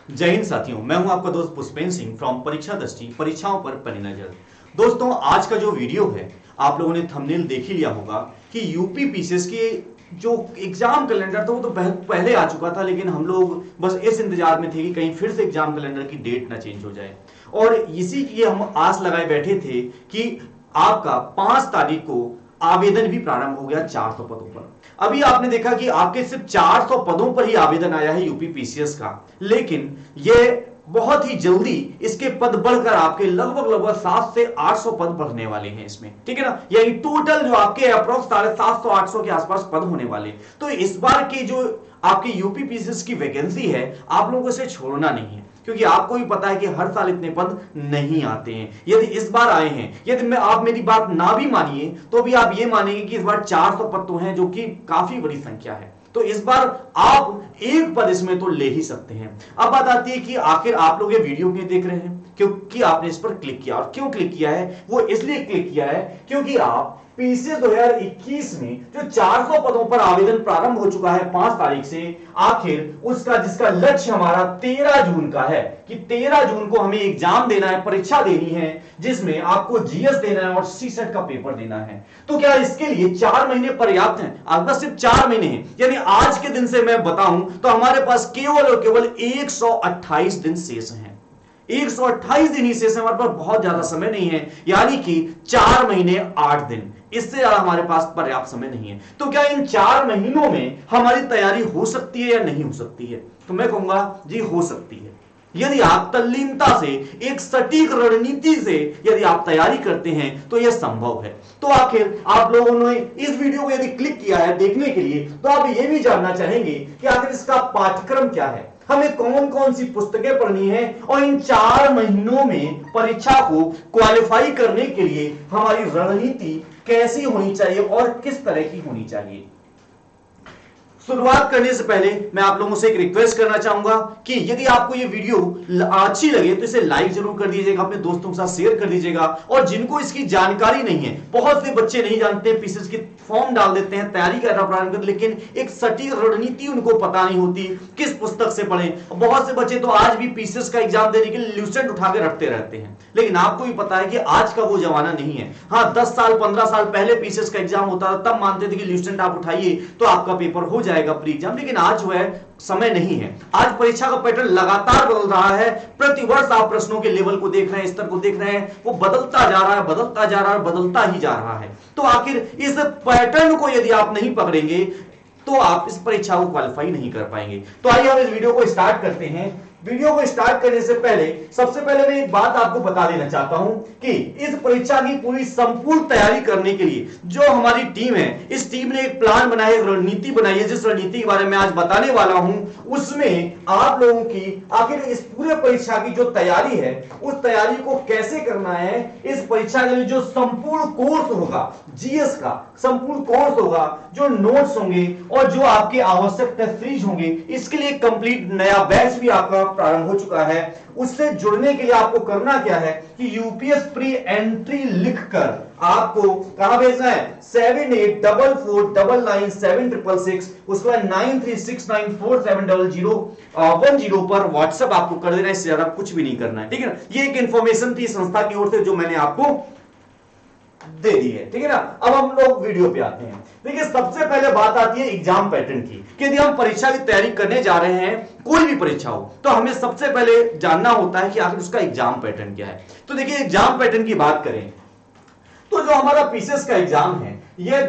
जय हिंद साथियों, मैं हूं आपका दोस्त पुष्पेंद्र सिंह फ्रॉम परीक्षा दृष्टि, परीक्षाओं पर पैनी नजर। दोस्तों, आज का जो वीडियो है, आप लोगों ने थंबनेल देख ही लिया होगा कि यूपी पीसीएस के जो एग्जाम कैलेंडर था वो तो पहले आ चुका था, लेकिन हम लोग बस इस इंतजार में थे कि कहीं फिर से एग्जाम कैलेंडर की डेट ना चेंज हो जाए। और इसी की हम आस लगाए बैठे थे कि आपका 5 तारीख को आवेदन भी प्रारंभ हो गया 400 पदों पर। अभी आपने देखा कि आपके सिर्फ 400 पदों पर ही आवेदन आया है यूपी पीसीएस का, लेकिन यह बहुत ही जल्दी इसके पद बढ़कर आपके लगभग 700 से 800 पद बढ़ने वाले हैं इसमें, ठीक है ना। यानी टोटल जो आपके अप्रोक्स 750 800 के आसपास पद होने वाले। तो इस बार की जो आपकी यूपी पीसीएस की वैकेंसी है, आप लोगों को इसे छोड़ना नहीं है, क्योंकि आपको भी पता है कि हर साल इतने पद नहीं आते हैं। यदि इस बार आए हैं, यदि मैं आप मेरी बात ना भी मानिए तो भी आप ये मानेंगे कि इस बार 400 पद तो हैं, जो कि काफी बड़ी संख्या है। तो इस बार आप एक पद इसमें तो ले ही सकते हैं। अब बात आती है कि आखिर आप लोग ये वीडियो क्यों देख रहे हैं, क्योंकि आपने इस पर क्लिक किया। और क्यों क्लिक किया है, वो इसलिए क्लिक किया है क्योंकि आप पीसीएस 2021 में जो 400 पदों पर आवेदन प्रारंभ हो चुका है 5 तारीख से, आखिर उसका जिसका लक्ष्य हमारा 13 जून का है कि 13 जून को हमें एग्जाम देना है, परीक्षा देनी है, जिसमें आपको जीएस देना है और सीसेट का पेपर देना है। तो क्या इसके लिए 4 महीने पर्याप्त हैं? आपके पास सिर्फ 4 महीने हैं, यानी आज के दिन से मैं बताऊं तो हमारे पास केवल और केवल 128 दिन शेष हैं। 128 दिन ही शेष है, हमारे पास बहुत ज्यादा समय नहीं है, यानी कि 4 महीने 8 दिन, इससे ज्यादा हमारे पास पर्याप्त समय नहीं है। तो क्या इन 4 महीनों में हमारी तैयारी हो सकती है या नहीं हो सकती है? तो मैं कहूंगा जी हो सकती है। यदि आप तल्लीनता से, एक सटीक रणनीति से यदि आप तैयारी करते हैं तो यह संभव है। तो आखिर आप लोगों ने इस वीडियो को यदि क्लिक किया है देखने के लिए, तो आप यह भी जानना चाहेंगे कि आखिर इसका पाठ्यक्रम क्या है, हमें कौन कौन सी पुस्तकें पढ़नी है, और इन 4 महीनों में परीक्षा को क्वालिफाई करने के लिए हमारी रणनीति कैसी होनी चाहिए और किस तरह की होनी चाहिए। शुरुआत करने से पहले मैं आप लोगों से एक रिक्वेस्ट करना चाहूंगा कि यदि आपको ये वीडियो अच्छी लगे तो इसे लाइक जरूर कर दीजिएगा, अपने दोस्तों के साथ शेयर कर दीजिएगा। और जिनको इसकी जानकारी नहीं है, बहुत से बच्चे नहीं जानते, पीसीएस की फॉर्म डाल देते हैं, तैयारी करना प्रारंभ करते, लेकिन एक सटीक रणनीति उनको पता नहीं होती किस पुस्तक से पढ़ें। बहुत से बच्चे तो आज भी पीसीएस का एग्जाम देने के लिए ल्यूसेंट उठा के रखते रहते हैं, लेकिन आपको भी पता है कि आज का वो जमाना नहीं है। हाँ, 10 साल 15 साल पहले पीसीएस का एग्जाम होता था, तब मानते थे कि ल्यूसेंट आप उठाइए तो आपका पेपर हो जाएगा प्री एग्जाम, लेकिन आज जो है समय नहीं है। आज परीक्षा का पैटर्न लगातार बदल रहा है। प्रतिवर्ष आप प्रश्नों के लेवल को देख रहे हैं, स्तर को देख रहे हैं, वो बदलता जा रहा है, बदलता जा रहा है, बदलता ही जा रहा है। तो आखिर इस पैटर्न को यदि आप नहीं पकड़ेंगे तो आप इस परीक्षा को क्वालिफाई नहीं कर पाएंगे। तो आइए हम इस वीडियो को स्टार्ट करते हैं। वीडियो को स्टार्ट करने से पहले सबसे पहले मैं एक बात आपको बता देना चाहता हूं कि इस परीक्षा की पूरी संपूर्ण तैयारी करने के लिए जो हमारी टीम है, इस टीम ने एक प्लान बनाया, एक रणनीति बनाई है। जिस रणनीति के बारे में आज बताने वाला हूं, उसमें आप लोगों की आखिर इस पूरे परीक्षा की जो तैयारी है, उस तैयारी को कैसे करना है। इस परीक्षा के लिए जो संपूर्ण कोर्स होगा, जीएस का संपूर्ण कोर्स होगा, जो नोट्स होंगे और जो आपके आवश्यक टेस्ट सीरीज होंगे, इसके लिए कंप्लीट नया बैच भी आपका प्रारंभ हो चुका है। उससे जुड़ने के लिए आपको करना क्या है कि यूपीएस प्री एंट्री लिखकर आपको कहां भेजना है, 7844999766, उसके बाद 9369470010 पर व्हाट्सएप आपको कर देना है। इससे ज्यादा कुछ भी नहीं करना है, ठीक है ना। ये एक इंफॉर्मेशन थी संस्था की ओर से जो मैंने आपको दे दी है, ठीक है ना। अब हम लोग वीडियो पे आते हैं। देखिए, सबसे पहले बात आती है एग्जाम पैटर्न की कि यदि हम परीक्षा की तैयारी करने जा रहे हैं, कोई भी परीक्षा हो, तो हमें सबसे पहले जानना होता है कि आखिर उसका एग्जाम पैटर्न क्या है। तो देखिए, एग्जाम पैटर्न की बात करें तो जो हमारा पीसीएस का एग्जाम है, यह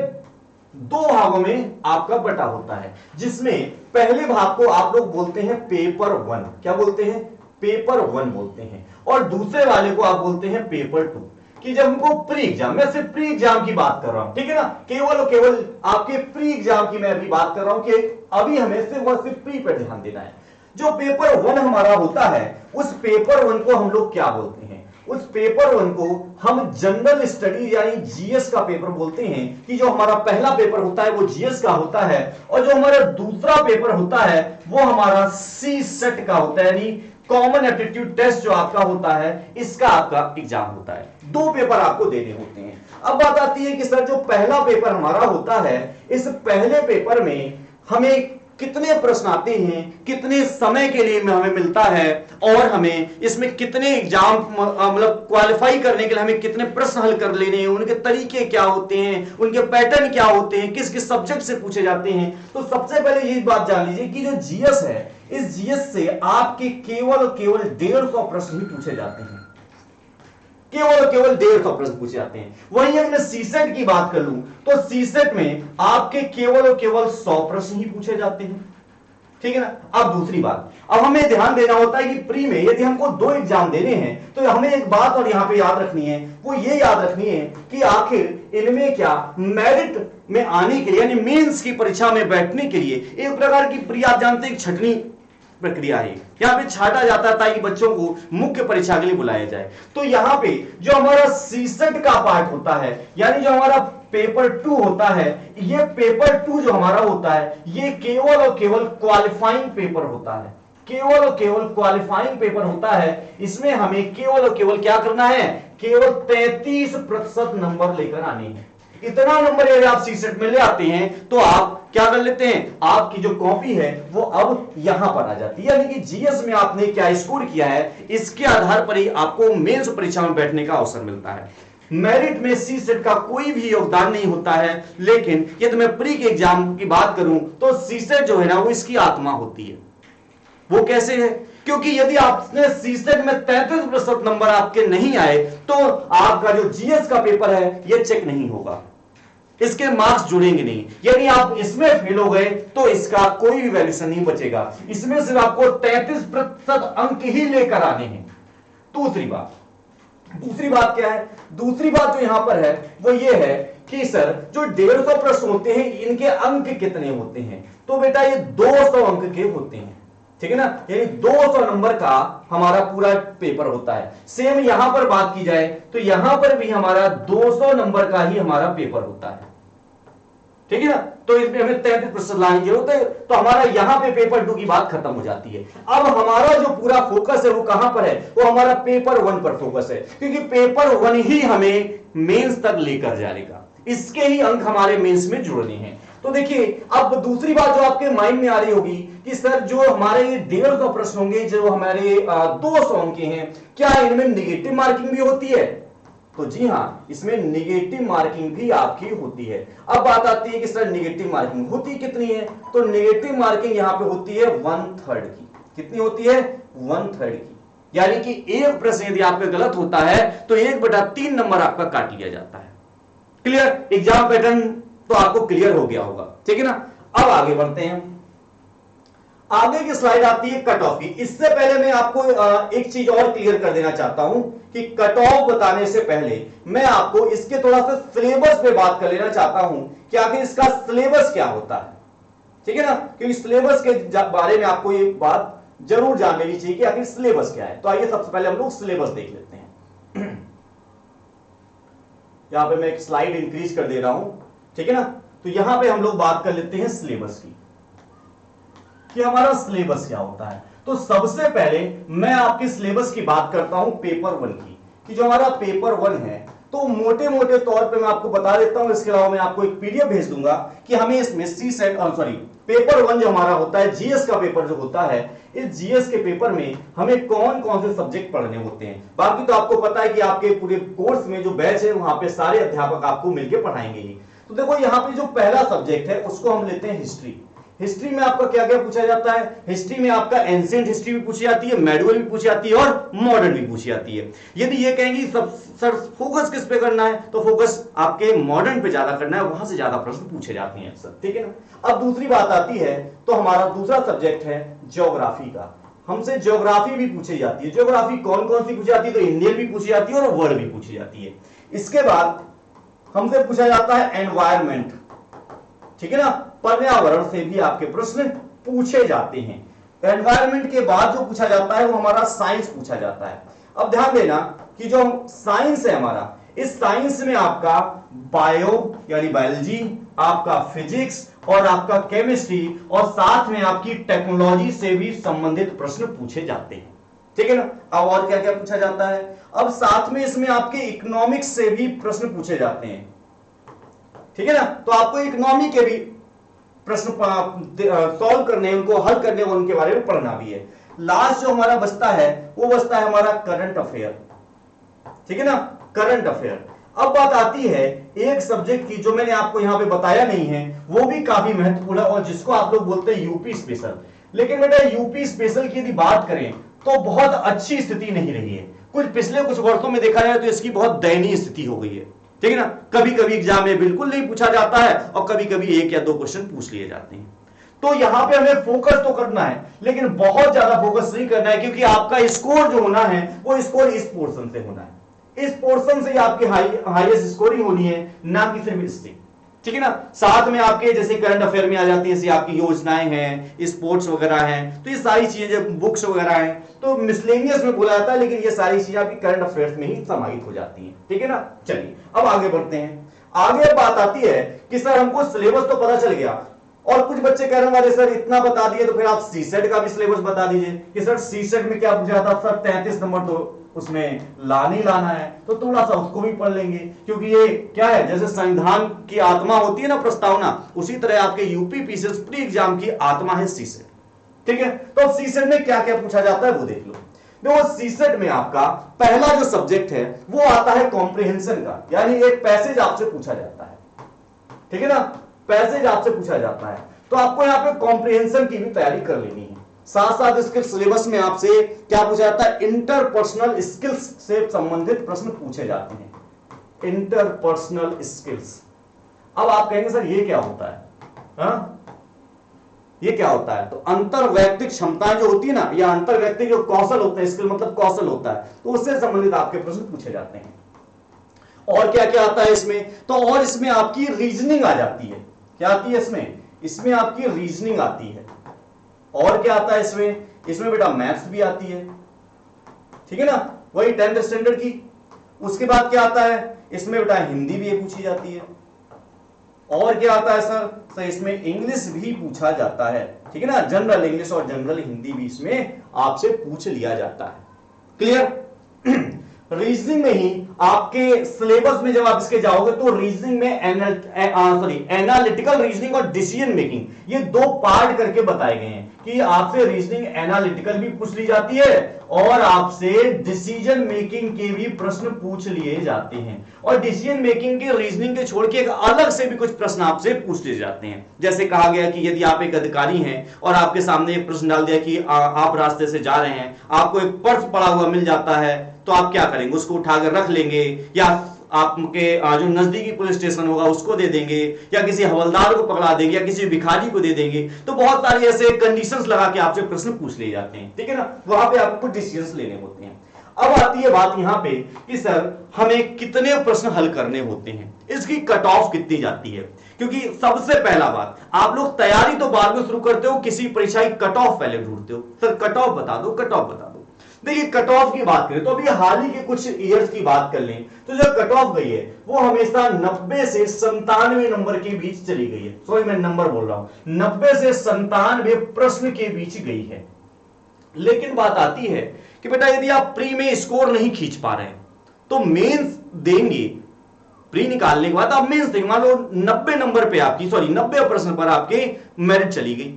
2 भागों में आपका बटा होता है, जिसमें पहले भाग को आप लोग बोलते हैं पेपर 1। क्या बोलते हैं? पेपर 1 बोलते हैं। और दूसरे वाले को आप बोलते हैं पेपर 2। कि जब हमको प्री एग्जाम, मैं सिर्फ प्री एग्जाम की बात कर रहा हूं, ठीक है ना, केवल और केवल आपके प्री एग्जाम की मैं अभी बात कर रहा हूं कि अभी हमें सिर्फ और सिर्फ प्री पर ध्यान देना है। जो पेपर 1 हमारा होता है, उस पेपर 1 को हम लोग क्या बोलते हैं? उस पेपर 1 को हम जनरल स्टडी यानी जीएस का पेपर बोलते हैं। कि जो हमारा पहला पेपर होता है वो जीएस का होता है, और जो हमारा दूसरा पेपर होता है वो हमारा सी सेट का होता है, यानी कॉमन एप्टीट्यूड टेस्ट जो आपका होता है, इसका आपका एग्जाम होता है। 2 पेपर आपको देने होते हैं। अब बात आती है कि सर, जो पहला पेपर हमारा होता है, इस पहले पेपर में हमें कितने प्रश्न आते हैं, कितने समय के लिए हमें मिलता है, और हमें इसमें कितने एग्जाम मतलब क्वालिफाई करने के लिए हमें कितने प्रश्न हल कर लेने हैं, उनके तरीके क्या होते हैं, उनके पैटर्न क्या होते हैं, किस किस सब्जेक्ट से पूछे जाते हैं। तो सबसे पहले ये बात जान लीजिए कि जो जीएस है, इस जीएस से आपके केवल 150 प्रश्न ही पूछे जाते हैं, केवल 150 प्रश्न पूछे जाते हैं। वहीं अगर मैं सीसेट की बात कर लूं तो सीसेट में आपके केवल 100 प्रश्न ही पूछे जाते हैं, ठीक है ना। अब दूसरी बात, अब हमें ध्यान देना होता है कि प्री में यदि हमको 2 एग्जाम देने हैं तो हमें एक बात और यहां पे याद रखनी है, वो ये याद रखनी है कि आखिर इनमें क्या मेरिट में आने के लिए यानी मेंस की परीक्षा में बैठने के लिए एक प्रकार की प्री, आप जानते हैं, छटनी प्रक्रिया है, यहां पे छाटा जाता है ताकि बच्चों को मुख्य परीक्षा के लिए बुलाया जाए। तो यहां पे जो हमारा सीसेट का पार्ट होता है, यानी जो हमारा पेपर 2 होता है, ये पेपर 2 जो हमारा होता है, ये केवल और केवल क्वालिफाइंग पेपर होता है, केवल और केवल क्वालिफाइंग पेपर होता है। इसमें हमें केवल और केवल क्या करना है, केवल 33% नंबर लेकर आने हैं। इतना नंबर यदि आप सीसेट में ले आते हैं तो आप क्या कर लेते हैं, आपकी जो कॉपी है वो अब यहां पर आ जाती है, यानी कि जीएस में आपने क्या स्कोर किया है इसके आधार पर ही आपको मेंस परीक्षा में बैठने का अवसर मिलता है। मेरिट में सीसेट का कोई भी योगदान नहीं होता है, लेकिन यदि मैं प्री के एग्जाम की बात करूं तो सीसेट जो है ना वो इसकी आत्मा होती है। वो कैसे है, क्योंकि यदि आपने सीसेट में 33% नंबर आपके नहीं आए तो आपका जो जीएस का पेपर है ये चेक नहीं होगा, इसके मार्क्स जुड़ेंगे नहीं। यानी आप इसमें फेल हो गए तो इसका कोई भी वैल्यूएशन नहीं बचेगा, इसमें सिर्फ आपको 33% अंक ही लेकर आने हैं। दूसरी बात क्या है, दूसरी बात जो यहां पर है वो ये है कि सर जो 150 प्रश्न होते हैं इनके अंक कितने होते हैं, तो बेटा ये 200 अंक के होते हैं, ठीक है ना, यानी 200 नंबर का हमारा पूरा पेपर होता है। सेम यहां पर बात की जाए तो यहां पर भी हमारा 200 नंबर का ही हमारा पेपर होता है, ठीक है ना। तो इसमें हमें 33% लाने की जरूरत है, तो हमारा यहां पे पेपर 2 की बात खत्म हो जाती है। अब हमारा जो पूरा फोकस है वो कहां पर है, वो हमारा पेपर 1 पर फोकस है, क्योंकि पेपर 1 ही हमें मेंस तक लेकर जाएगा, इसके ही अंक हमारे मेंस में जुड़ने हैं। तो देखिए अब दूसरी बात जो आपके माइंड में आ रही होगी कि सर जो हमारे 150 प्रश्न होंगे, जो हमारे 200 अंक के हैं, क्या इनमें निगेटिव मार्किंग भी होती है, तो जी हां, इसमें निगेटिव मार्किंग भी आपकी होती है। अब बात आती है कि सर निगेटिव मार्किंग होती कितनी है, तो निगेटिव मार्किंग यहां पे होती है 1/3 की। कितनी होती है, 1/3 की, यानी कि एक प्रश्न यदि आपका गलत होता है तो 1/3 नंबर आपका काट लिया जाता है। क्लियर, एग्जाम पैटर्न तो आपको क्लियर हो गया होगा, ठीक है ना। अब आगे बढ़ते हैं, आगे की स्लाइड आती है कट ऑफ की। इससे पहले मैं आपको एक चीज और क्लियर कर देना चाहता हूं कि कट ऑफ बताने से पहले मैं आपको इसके थोड़ा सा सिलेबस पे बात कर लेना चाहता हूं कि आखिर इसका सिलेबस क्या होता है, ठीक है ना, क्योंकि सिलेबस के बारे में आपको ये बात जरूर जान लेनी चाहिए कि आखिर सिलेबस क्या है। तो आइए सबसे पहले हम लोग सिलेबस देख लेते हैं। यहां पे मैं एक स्लाइड इंक्रीज कर दे रहा हूं, ठीक है ना। तो यहां पे हम लोग बात कर लेते हैं सिलेबस की कि हमारा सिलेबस क्या होता है। तो सबसे पहले मैं आपके सिलेबस की बात करता हूं पेपर 1 की, कि जो हमारा पेपर 1 है तो मोटे मोटे तौर पे मैं आपको बता देता हूं, इसके अलावा मैं आपको एक पीडीएफ भेज दूंगा कि हमें इसमें पेपर 1 जो हमारा होता है, जीएस का पेपर जो होता है, इस जीएस के पेपर में हमें कौन कौन से सब्जेक्ट पढ़ने होते हैं। बाकी तो आपको पता है कि आपके पूरे कोर्स में जो बैच है वहां पे सारे अध्यापक आपको मिलकर पढ़ाएंगे ही। तो देखो यहाँ पे जो पहला सब्जेक्ट है उसको हम लेते हैं हिस्ट्री। हिस्ट्री में आपका क्या क्या पूछा जाता है, हिस्ट्री में आपका एंशिएंट हिस्ट्री भी पूछी जाती है, मेडिवल भी पूछी जाती है और मॉडर्न भी पूछी जाती है। यदि ये कहेंगे सब सर फोकस किस पे करना है, तो फोकस आपके मॉडर्न पे ज्यादा करना है, वहां से ज्यादा प्रश्न पूछे जाते हैं अक्सर, ठीक है ना। अब दूसरी बात आती है, तो हमारा दूसरा सब्जेक्ट है ज्योग्राफी का। हमसे ज्योग्राफी भी पूछी जाती है। ज्योग्राफी कौन कौन सी पूछी जाती है, तो इंडियन भी पूछी जाती है और वर्ल्ड भी पूछी जाती है। इसके बाद हमसे पूछा जाता है एनवायरमेंट, ठीक है ना, पर्यावरण से भी आपके प्रश्न पूछे जाते हैं। एनवायरमेंट के बाद जो पूछा जाता है वो हमारा साइंस पूछा जाता है। अब ध्यान देना कि जो साइंस है हमारा, इस साइंस में आपका बायो यानी बायोलॉजी, आपका फिजिक्स और आपका केमिस्ट्री और साथ में आपकी टेक्नोलॉजी से भी संबंधित प्रश्न पूछे जाते हैं, ठीक है ना। अब और क्या क्या पूछा जाता है, अब साथ में इसमें आपके इकोनॉमिक्स से भी प्रश्न पूछे जाते हैं, ठीक है ना। तो आपको इकोनॉमी के भी प्रश्न सॉल्व करने हैं, उनको हल करने और उनके बारे में पढ़ना भी है। लास्ट जो हमारा बचता है वो बचता है हमारा करंट अफेयर, ठीक है ना, करंट अफेयर। अब बात आती है एक सब्जेक्ट की जो मैंने आपको यहां पे बताया नहीं है, वो भी काफी महत्वपूर्ण है और जिसको आप लोग बोलते हैं यूपी स्पेशल। लेकिन बेटा यूपी स्पेशल की यदि बात करें तो बहुत अच्छी स्थिति नहीं रही है। कुछ पिछले कुछ वर्षों में देखा जाए तो इसकी बहुत दयनीय स्थिति हो गई है, ठीक है ना। कभी कभी एग्जाम में बिल्कुल नहीं पूछा जाता है और कभी कभी 1 या 2 क्वेश्चन पूछ लिए जाते हैं। तो यहां पे हमें फोकस तो करना है, लेकिन बहुत ज्यादा फोकस नहीं करना है, क्योंकि आपका स्कोर जो होना है वो स्कोर इस पोर्शन से होना है। इस पोर्शन से आपकी हाईएस्ट स्कोरिंग होनी है, ना कि सिर्फ इससे, ठीक है ना। साथ में आपके जैसे करंट अफेयर में आ जाती है, जैसे आपकी योजनाएं हैं, स्पोर्ट्स वगैरह हैं, तो ये सारी चीजें, बुक्स वगैरह हैं, तो मिसलेनियस में बोला जाता है, लेकिन ये सारी चीजें आपकी करंट अफेयर्स में ही समाहित हो जाती हैं, ठीक है ना। चलिए अब आगे बढ़ते हैं। आगे बात आती है कि सर हमको सिलेबस तो पता चल गया, और कुछ बच्चे कह रहे हैं सर इतना बता दिए तो फिर आप सीसेट का भी सिलेबस बता दीजिए कि सर सीसेट में क्या पूछा था सर, 33 नंबर तो उसमें लाना ही लाना है, तो थोड़ा सा उसको भी पढ़ लेंगे, क्योंकि ये क्या है, जैसे संविधान की आत्मा होती है ना प्रस्तावना, उसी तरह आपके यूपी पीसीएस प्री एग्जाम की आत्मा है सीसेट, ठीक है। तो सीसेट में क्या क्या पूछा जाता है वो देख लो। देखो सीसेट में आपका पहला जो सब्जेक्ट है वो आता है कॉम्प्रिहेंशन का, यानी एक पैसेज आपसे पूछा जाता है, ठीक है ना, पैसेज आपसे पूछा जाता है। तो आपको यहां पे कॉम्प्रिहेंशन की भी तैयारी कर लेनी है। साथ साथ इसके सिलेबस में आपसे क्या पूछा जाता है, इंटरपर्सनल स्किल्स से संबंधित प्रश्न पूछे जाते हैं, इंटरपर्सनल स्किल्स। अब आप कहेंगे सर ये क्या होता है, हा? ये क्या होता है, तो अंतरवैयक्तिक क्षमताएं जो होती है ना, या अंतरवैयक्तिक जो कौशल होते हैं, स्किल मतलब कौशल होता है, तो उससे संबंधित आपके प्रश्न पूछे जाते हैं। और क्या क्या आता है इसमें, तो और इसमें आपकी रीजनिंग आ जाती है। क्या आती है इसमें, इसमें आपकी रीजनिंग आती है। और क्या आता है इसमें, इसमें बेटा मैथ्स भी आती है, ठीक है ना, वही 10th स्टैंडर्ड की। उसके बाद क्या आता है, इसमें बेटा हिंदी भी पूछी जाती है। और क्या आता है सर, इसमें इंग्लिश भी पूछा जाता है, ठीक है ना, जनरल इंग्लिश और जनरल हिंदी भी इसमें आपसे पूछ लिया जाता है। क्लियर। रीजनिंग में ही आपके सिलेबस में जब आप इसके जाओगे तो रीजनिंग में एनालिटिकल रीजनिंग और डिसीजन मेकिंग, ये 2 पार्ट करके बताए गए हैं कि आपसे रीजनिंग एनालिटिकल भी पूछ ली जाती है और आपसे डिसीजन मेकिंग के भी प्रश्न पूछ लिए जाते हैं। और डिसीजन मेकिंग के रीजनिंग के छोड़ के एक अलग से भी कुछ प्रश्न आपसे पूछ लिए जाते हैं। जैसे कहा गया कि यदि आप एक अधिकारी हैं और आपके सामने एक प्रश्न डाल दिया कि आप रास्ते से जा रहे हैं, आपको एक पर्स पड़ा हुआ मिल जाता है, तो आप क्या करेंगे, उसको उठाकर रख लेंगे, या आपके जो नजदीकी पुलिस स्टेशन होगा उसको दे देंगे, या किसी हवलदार को पकड़ा देंगे, या किसी भिखारी को दे देंगे। तो बहुत सारे ऐसे कंडीशंस लगा के आपसे प्रश्न पूछ लिए जाते हैं, ठीक है ना, वहां पे आपको डिसीजंस लेने होते हैं। अब आती है बात यहां पे कि सर हमें कितने प्रश्न हल करने होते हैं, इसकी कट ऑफ कितनी जाती है। क्योंकि सबसे पहला बात, आप लोग तैयारी तो बाद में शुरू करते हो, किसी परीक्षा की कट ऑफ पहले ढूंढते हो, सर कट ऑफ बता दो, कट ऑफ बता दो। देखिए कट ऑफ की बात करें तो अभी हाल ही के कुछ ईयर्स की बात कर लें तो जो कट ऑफ गई है वो हमेशा 90 से 97 नंबर के बीच चली गई है। सॉरी मैं नंबर बोल रहा हूं, 90 से 97 प्रश्न के बीच गई है। लेकिन बात आती है कि बेटा यदि आप प्री में स्कोर नहीं खींच पा रहे हैं तो मेंस देंगे, प्री निकालने के बाद आप मेंस देंगे। मान लो 90 नंबर पे आपकी 90 प्रश्न पर आपके मेरिट चली गई,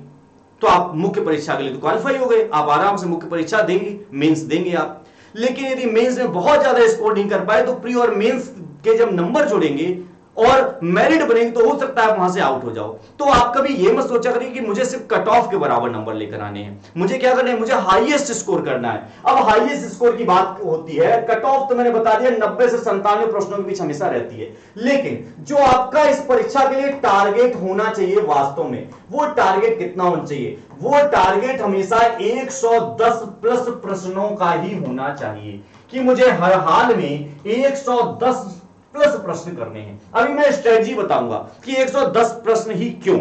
तो आप मुख्य परीक्षा के लिए तो क्वालिफाई हो गए, आप आराम से मुख्य परीक्षा देंगे, मेंस देंगे आप। लेकिन यदि मेंस में बहुत ज्यादा स्कोर नहीं कर पाए तो प्री और मेंस के जब नंबर जोड़ेंगे और मेरिट बनेंगे तो हो सकता है आप वहां से आउट हो जाओ। तो आप कभी ये मत सोचा करिए कि मुझे सिर्फ कट ऑफ के बराबर नंबर लेकर आने हैं, मुझे क्या करना है, मुझे हाईएस्ट स्कोर करना है। अब हाईएस्ट स्कोर की बात होती है, कट ऑफ तो मैंने बता दिया 90 से 97 प्रश्नों के बीच हमेशा रहती है। लेकिन जो आपका इस परीक्षा के लिए टारगेट होना चाहिए वास्तव में, वो टारगेट कितना होना चाहिए, वो टारगेट हमेशा 110 प्लस प्रश्नों का ही होना चाहिए कि मुझे हर हाल में 110 प्लस प्रश्न करने हैं। अभी मैं स्ट्रेटजी बताऊंगा कि 110 प्रश्न ही क्यों,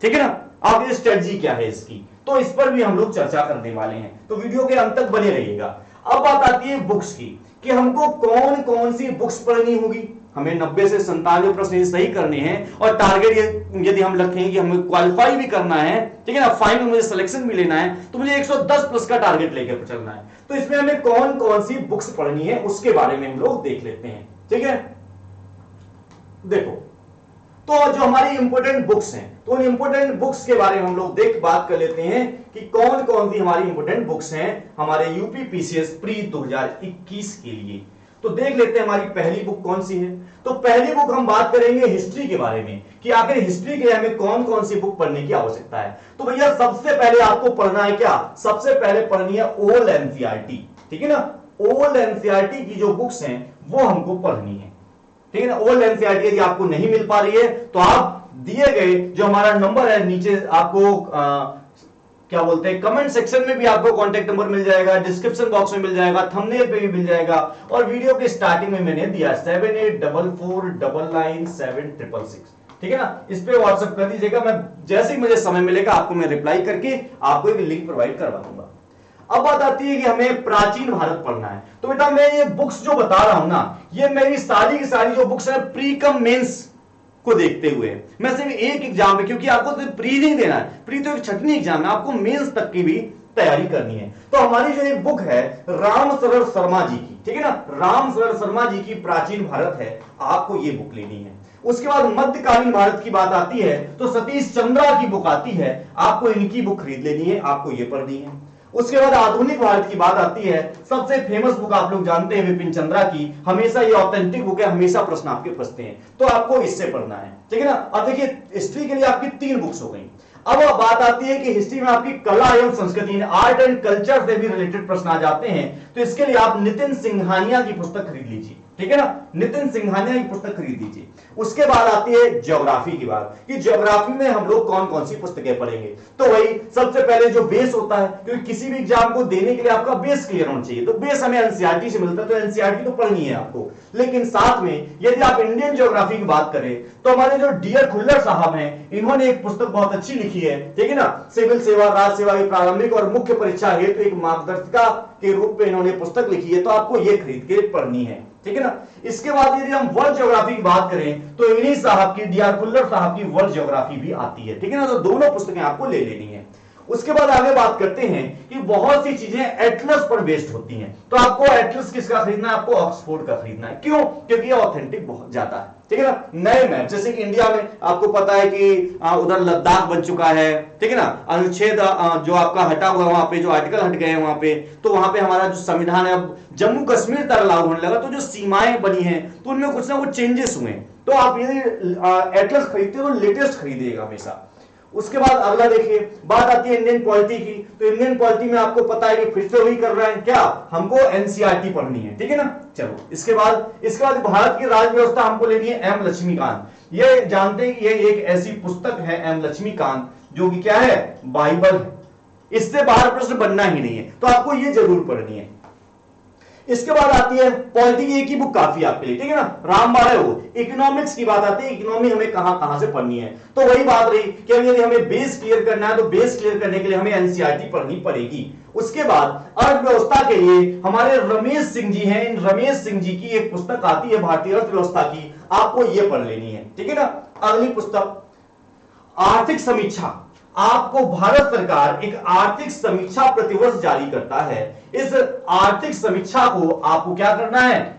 ठीक है ना, आपकी स्ट्रेटजी क्या है इसकी, तो इस पर भी हम लोग चर्चा करने वाले हैं, तो वीडियो के अंत तक बने रहिएगा। अब बात आती है बुक्स की कि हमको कौन कौन सी बुक्स पढ़नी होगी। हमें 90 से 97 प्रश्न सही करने हैं और टारगेट यदि हम रखें कि हमें क्वालिफाई भी करना है, ठीक है ना, फाइनल मुझे सिलेक्शन भी लेना है, तो मुझे 110 प्लस का टारगेट लेकर चलना है। तो इसमें हमें कौन कौन सी बुक्स पढ़नी है उसके बारे में हम लोग देख लेते हैं, ठीक है। देखो तो जो हमारी इंपोर्टेंट बुक्स हैं, तो उन इंपोर्टेंट बुक्स के बारे में हम लोग बात कर लेते हैं कि कौन कौन सी हमारी इंपोर्टेंट बुक्स हैं हमारे यूपी पीसीएस प्री 2021 के लिए। तो देख लेते हैं हमारी पहली बुक कौन सी है। तो पहली बुक हम बात करेंगे हिस्ट्री के बारे में कि आखिर हिस्ट्री के लिए हमें कौन कौन सी बुक पढ़ने की आवश्यकता है। तो भैया सबसे पहले आपको पढ़ना है क्या, सबसे पहले पढ़नी है ओल्ड एनसीईआरटी, ठीक है ना। ओल्ड एनसीईआरटी की जो बुक्स हैं वो हमको पढ़नी है, ठीक है ना। ओल्ड एनसीईआरटी यदि आपको नहीं मिल पा रही है तो आप दिए गए जो हमारा नंबर है नीचे आपको क्या बोलते हैं कमेंट सेक्शन में भी आपको कांटेक्ट नंबर मिल जाएगा, डिस्क्रिप्शन बॉक्स में मिल जाएगा, थंबनेल पे भी मिल जाएगा, और वीडियो के स्टार्टिंग में मैंने दिया 7844997666, ठीक है ना। इस पे व्हाट्सएप कर दीजिएगा, मैं जैसे ही मुझे समय मिलेगा आपको मैं रिप्लाई करके आपको एक लिंक प्रोवाइड करवा दूंगा। अब बात आती है कि हमें प्राचीन भारत पढ़ना है। तो बेटा मैं ये बुक्स जो बता रहा हूं ना, ये मेरी सारी की सारी जो बुक्स है प्री कम मेंस को देखते हुए, मैं सिर्फ एक एग्जाम में, क्योंकि आपको सिर्फ प्री नहीं देना है, प्री तो एक छठवीं एग्जाम है, आपको मेंस तक की भी तैयारी करनी है। तो हमारी जो एक बुक है राम सरल शर्मा जी की, ठीक है ना, राम सरल शर्मा जी की प्राचीन भारत है, आपको ये बुक लेनी है। उसके बाद मध्यकालीन भारत की बात आती है तो सतीश चंद्रा की बुक आती है, आपको इनकी बुक खरीद लेनी है, आपको ये पढ़नी है। उसके बाद आधुनिक भारत की बात आती है, सबसे फेमस बुक आप लोग जानते हैं विपिन चंद्रा की, हमेशा ये ऑथेंटिक बुक है, हमेशा प्रश्न आपके फंसते हैं, तो आपको इससे पढ़ना है, ठीक है ना। अब देखिए हिस्ट्री के लिए आपकी 3 बुक्स हो गई। अब बात आती है कि हिस्ट्री में आपकी कला एवं संस्कृति, आर्ट एंड कल्चर से भी रिलेटेड प्रश्न आ जाते हैं, तो इसके लिए आप नितिन सिंघानिया की पुस्तक खरीद लीजिए, ठीक है ना, नितिन सिंघानिया की पुस्तक खरीद लीजिए। उसके बाद आती है ज्योग्राफी की बात कि ज्योग्राफी में हम लोग कौन कौन सी पुस्तकें पढ़ेंगे। तो वही सबसे पहले जो बेस होता है, क्योंकि किसी भी एग्जाम को देने के लिए आपका बेस क्लियर होना चाहिए, तो बेस हमें एनसीईआरटी से मिलता है, तो एनसीईआरटी तो पढ़नी है आपको। लेकिन साथ में यदि आप इंडियन ज्योग्राफी की बात करें तो हमारे जो डियर खुल्लर साहब हैं, इन्होंने एक पुस्तक बहुत अच्छी लिखी है, ठीक है ना, सिविल सेवा, राज्य सेवा की प्रारंभिक और मुख्य परीक्षा हेतु एक मार्गदर्शिका के रूप में इन्होंने पुस्तक लिखी है, तो आपको ये खरीद के पढ़नी है, ठीक है ना। इसके बाद यदि हम वर्ल्ड ज्योग्राफी की बात करें तो इन्हीं साहब की, डीआर खुल्लर साहब की वर्ल्ड ज्योग्राफी भी आती है, ठीक है ना, तो दोनों पुस्तकें आपको ले लेनी है। उसके बाद आगे बात करते हैं कि बहुत सी चीजें एटलस पर बेस्ड होती हैं, तो आपको एटलस किसका खरीदना है, आपको ऑक्सफोर्ड का खरीदना है। क्यों? क्योंकि ये ऑथेंटिक बहुत ज्यादा है, ठीक है ना। नए मैप, जैसे कि इंडिया में आपको पता है कि उधर लद्दाख बन चुका है, ठीक है ना, अनुच्छेद जो आपका हटा हुआ वहां पे, जो आर्टिकल हट गए हैं वहां पे, तो वहां पे हमारा जो संविधान है अब जम्मू कश्मीर तक लागू होने लगा, तो जो सीमाएं बनी हैं तो उनमें कुछ ना कुछ चेंजेस हुए। तो आप यदि एटलस खरीदते हो तो लेटेस्ट खरीदिएगा हमेशा। उसके बाद अगला देखिए, बात आती है इंडियन पॉलिटी की, तो इंडियन पॉलिटी में आपको पता है कि फिर से वही कर रहे हैं क्या, हमको एनसीईआरटी पढ़नी है, ठीक है ना। चलो इसके बाद भारत की राज्य व्यवस्था हमको लेनी है एम लक्ष्मीकांत। ये जानते हैं कि ये एक ऐसी पुस्तक है एम लक्ष्मीकांत जो कि क्या है, बाइबल है, इससे बाहर प्रश्न बनना ही नहीं है, तो आपको ये जरूर पढ़नी है। इसके बाद आती है पॉलिटी की एक ही बुक काफी आपके लिए, ठीक है ना, राम 12 हो। इकोनॉमिक्स की बात आती है, इकोनॉमी हमें कहां से पढ़नी है, तो वही बात रही कि यदि हमें बेस क्लियर करना है तो बेस क्लियर करने के लिए हमें एनसीईआरटी पढ़नी पड़ेगी। उसके बाद अर्थव्यवस्था के लिए हमारे रमेश सिंह जी हैं, इन रमेश सिंह जी की एक पुस्तक आती है भारतीय अर्थव्यवस्था की, आपको यह पढ़ लेनी है, ठीक है ना। अगली पुस्तक आर्थिक समीक्षा, आपको भारत सरकार एक आर्थिक समीक्षा प्रतिवर्ष जारी करता है, इस आर्थिक समीक्षा को आपको क्या करना है,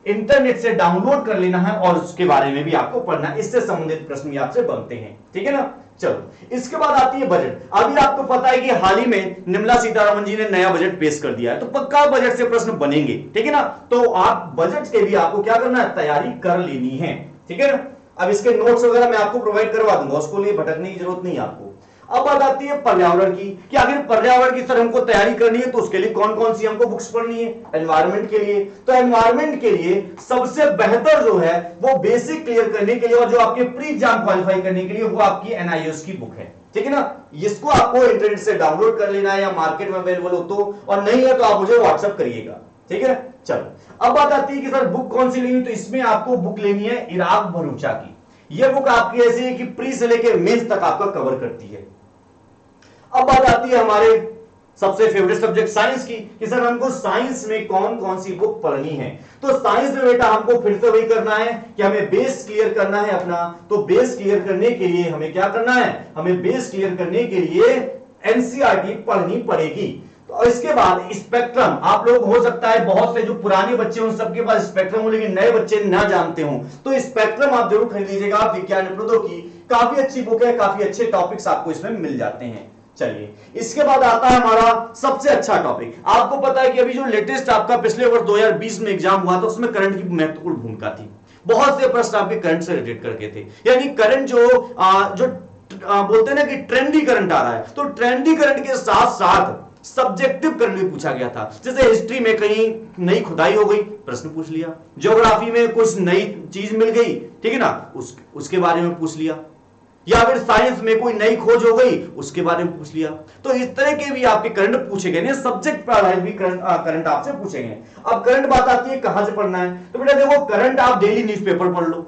इंटरनेट से डाउनलोड कर लेना है और उसके बारे में भी आपको पढ़ना है, इससे संबंधित प्रश्न भी आपसे बनते हैं, ठीक है ना। चलो इसके बाद आती है बजट। अभी आपको पता है कि हाल ही में निर्मला सीतारमण जी ने नया बजट पेश कर दिया है, तो पक्का बजट से प्रश्न बनेंगे, ठीक है ना। तो आप बजट के भी आपको क्या करना है, तैयारी कर लेनी है, ठीक है ना। अब इसके नोट्स वगैरह मैं आपको प्रोवाइड करवा दूंगा, उसको लिए भटकने की जरूरत नहीं है आपको। अब बात आती है पर्यावरण की कि अगर पर्यावरण की सर हमको तैयारी करनी है तो उसके लिए कौन कौन सी हमको बुक्स पढ़नी है। एनवायरमेंट के लिए, तो एनवायरमेंट के लिए सबसे बेहतर जो है वो बेसिक क्लियर करने के लिए और जो आपके प्री एग्जाम क्वालिफाई करने के लिए वो आपकी एनआईओएस की बुक है, ठीक है ना। इसको आपको इंटरनेट से डाउनलोड कर लेना है या मार्केट में अवेलेबल हो तो, और नहीं है तो आप मुझे व्हाट्सएप करिएगा, ठीक है। चलो अब बात आती है कि सर बुक कौन सी लेनी, तो इसमें आपको बुक लेनी है इराक भरूचा की। यह बुक आपकी ऐसी है कि प्री से लेकर मेंस तक आपका कवर करती है। अब बात आती है हमारे सबसे फेवरेट सब्जेक्ट साइंस की कि सर हमको साइंस में कौन कौन सी बुक पढ़नी है। तो साइंस में बेटा हमको फिर से वही करना है कि हमें बेस क्लियर करना है अपना, तो बेस क्लियर करने के लिए हमें क्या करना है, हमें बेस क्लियर करने के लिए एनसीईआरटी पढ़नी पड़ेगी। तो और इसके बाद स्पेक्ट्रम, आप लोग हो सकता है बहुत से जो पुराने बच्चे उन सबके पास स्पेक्ट्रम हो, लेकिन नए बच्चे ना जानते हो, तो स्पेक्ट्रम आप जरूर खरीद लीजिएगा। विज्ञान प्रदों की काफी अच्छी बुक है, काफी अच्छे टॉपिक्स आपको इसमें मिल जाते हैं। चलिए, इसके बाद आता है हमारा सबसे अच्छा टॉपिक। आपको पता है कि अभी जो लेटेस्ट आपका पिछले वर्ष 2020 में एग्जाम हुआ था, उसमें करंट की महत्वपूर्ण भूमिका थी। बहुत से प्रश्न आपके करंट से रिलेटेड करके थे, यानी करंट जो बोलते हैं ना कि ट्रेंडी करंट आ रहा है, तो ट्रेंडी करंट के साथ साथ सब्जेक्टिव करंट भी पूछा गया था। जैसे हिस्ट्री में कहीं नई खुदाई हो गई, प्रश्न पूछ लिया। ज्योग्राफी में कुछ नई चीज मिल गई, ठीक है ना, उसके बारे में पूछ लिया। या फिर साइंस में कोई नई खोज हो गई, उसके बारे में पूछ लिया। तो इस तरह के भी आपके करंट पूछे गए, सब्जेक्ट पर आधारित भी करंट आपसे पूछे गए। अब करंट बात आती है कहां से पढ़ना है, तो बेटा देखो, करंट आप डेली न्यूज़पेपर पढ़ लो,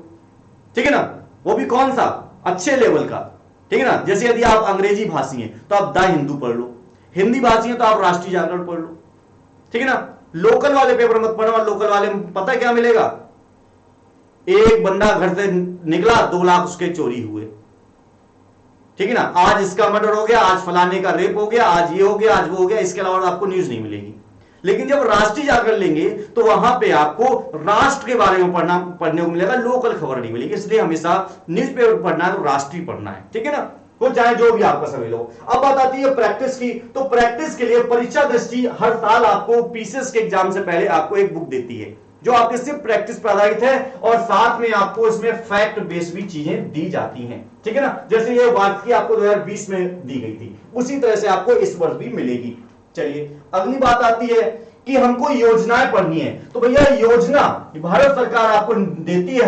ठीक है ना, वो भी कौन सा, अच्छे लेवल का, ठीक है ना। जैसे यदि आप अंग्रेजी भाषी हैं तो आप द हिंदू पढ़ लो, हिंदी भाषी हैं तो आप राष्ट्रीय जागरण पढ़ लो, ठीक है ना। लोकल वाले पेपर मत पढ़ना, लोकल वाले में पता क्या मिलेगा, एक बंदा घर से निकला, 2 लाख उसके चोरी हुए, ठीक है ना, आज इसका मर्डर हो गया, आज फलाने का रेप हो गया, आज ये हो गया, आज वो हो गया, इसके अलावा आपको न्यूज नहीं मिलेगी। लेकिन जब राष्ट्रीय जागरण लेंगे तो वहां पे आपको राष्ट्र के बारे में पढ़ने को मिलेगा, लोकल खबर नहीं मिलेगी। इसलिए हमेशा न्यूज़पेपर पढ़ना है तो राष्ट्रीय पढ़ना है, ठीक है ना, वो चाहे जो भी आपका समय लो। अब बात आती है प्रैक्टिस की, तो प्रैक्टिस के लिए परीक्षा दृष्टि हर साल आपको पीसीएस के एग्जाम से पहले आपको एक बुक देती है, जो आपके सिर्फ प्रैक्टिस पर आधारित है, और साथ में आपको इसमें फैक्ट बेस्ड भी चीजें दी जाती हैं, ठीक है ना। जैसे ये बात की आपको 2020 में दी गई थी, उसी तरह से आपको इस वर्ष भी मिलेगी। चलिए, अगली बात आती है कि हमको योजनाएं पढ़नी है, तो भैया योजना भारत सरकार आपको देती है,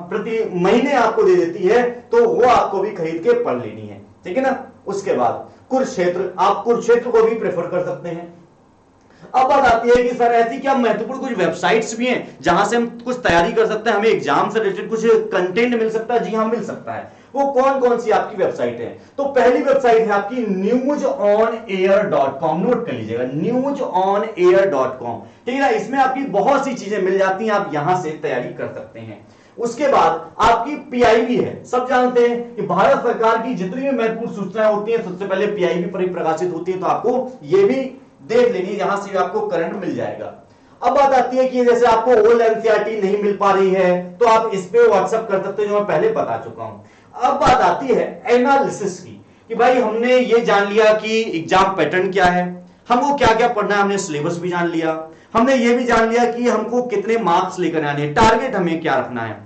प्रति महीने आपको दे देती है, तो वो आपको भी खरीद के पढ़ लेनी है, ठीक है ना। उसके बाद कुरुक्षेत्र, आप कुरुक्षेत्र को भी प्रेफर कर सकते हैं। अब बात आती है कि सर ऐसी क्या महत्वपूर्ण कुछ वेबसाइट्स भी हैं जहां से हम कुछ तैयारी कर सकते हैं, हमें एग्जाम से रिलेटेड कुछ कंटेंट मिल सकता है। जी हाँ, मिल सकता है। वो कौन कौन सी आपकी वेबसाइट है, तो पहली वेबसाइट है आपकी newsonair.com, नोट कर लीजिएगा, newsonair.com, ठीक है ना। इसमें आपकी बहुत सी चीजें मिल जाती हैं, आप यहां से तैयारी कर सकते हैं। उसके बाद आपकी पीआईबी है, सब जानते हैं कि भारत सरकार की जितनी भी महत्वपूर्ण सूचनाएं होती हैं सबसे पहले पीआईबी पर ही प्रकाशित होती है, तो आपको यह भी देख लेनी, यहां से आपको करंट मिल जाएगा। अब बात आती है कि जैसे आपको ओल्ड एनसीईआरटी नहीं मिल पा रही है, तो आप इस पे व्हाट्सएप कर सकते हैं, जो मैं पहले बता चुका हूं। अब बात आती है एनालिसिस की, कि भाई हमने ये जान लिया कि एग्जाम पैटर्न क्या है, हमको क्या क्या पढ़ना है, हमने सिलेबस भी जान लिया, हमने ये भी जान लिया कि हमको कितने मार्क्स लेकर आने, टारगेट हमें क्या रखना है,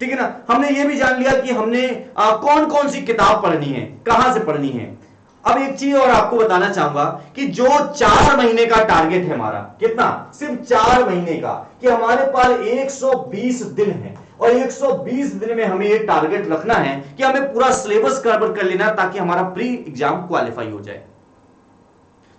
ठीक है ना। हमने ये भी जान लिया कि हमने कौन कौन सी किताब पढ़नी है, कहां से पढ़नी है। अब एक चीज और आपको बताना चाहूंगा कि जो 4 महीने का टारगेट है हमारा, कितना, सिर्फ 4 महीने का, कि हमारे पास 120 दिन है, और 120 दिन में हमें ये टारगेट रखना है कि हमें पूरा सिलेबस कवर कर लेना, ताकि हमारा प्री एग्जाम क्वालिफाई हो जाए।